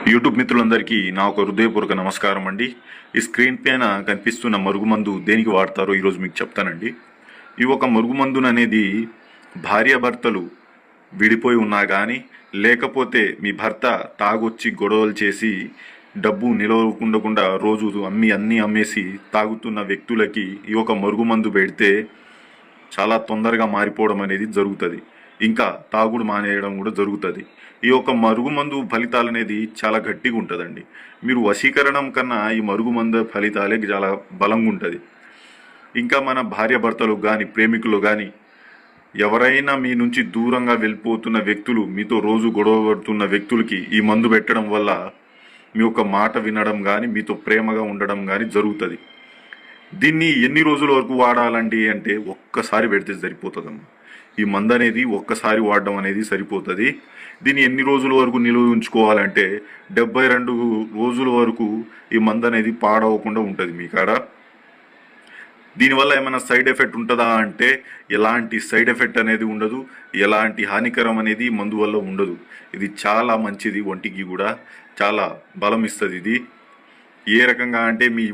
YouTube మిత్రులందరికీ నా ఒక హృదయపూర్వక నమస్కారం అండి. ఈ స్క్రీన్ పైన కనిపిస్తున్న మరుగుమందు దేనికి వాడతారో ఈరోజు మీకు చెప్తానండి. ఈ ఒక మరుగుమందును అనేది భార్యాభర్తలు విడిపోయి ఉన్నా కానీ, లేకపోతే మీ భర్త తాగొచ్చి గొడవలు చేసి డబ్బు నిలవకుండా రోజు అన్నీ అమ్మేసి తాగుతున్న వ్యక్తులకి ఈ ఒక మరుగుమందు పెడితే చాలా తొందరగా మారిపోవడం అనేది జరుగుతుంది. ఇంకా తాగుడు మానేయడం కూడా జరుగుతుంది. ఈ యొక్క మరుగుమందు ఫలితాలు అనేది చాలా గట్టిగా ఉంటుందండి. మీరు వశీకరణం కన్నా ఈ మరుగుమందు ఫలితాలే చాలా బలంగా ఉంటుంది. ఇంకా మన భార్యాభర్తలు కానీ, ప్రేమికులు కానీ, ఎవరైనా మీ నుంచి దూరంగా వెళ్ళిపోతున్న వ్యక్తులు, మీతో రోజు గొడవ పడుతున్న వ్యక్తులకి ఈ మందు పెట్టడం వల్ల మీ యొక్క మాట వినడం కానీ, మీతో ప్రేమగా ఉండడం కానీ జరుగుతుంది. దీన్ని ఎన్ని రోజుల వరకు వాడాలండి అంటే ఒక్కసారి పెడితే సరిపోతుందమ్మా. ఈ మందు అనేది ఒక్కసారి వాడడం అనేది సరిపోతుంది. దీన్ని ఎన్ని రోజుల వరకు నిలువ ఉంచుకోవాలంటే 72 రోజుల వరకు ఈ మందు అనేది పాడవకుండా ఉంటుంది మీ కాడ. దీనివల్ల ఏమైనా సైడ్ ఎఫెక్ట్ ఉంటుందా అంటే ఎలాంటి సైడ్ ఎఫెక్ట్ అనేది ఉండదు. ఎలాంటి హానికరం అనేది మందు వల్ల ఉండదు. ఇది చాలా మంచిది, ఒంటికి కూడా చాలా బలం ఇస్తుంది. ఇది ఏ రకంగా అంటే మీ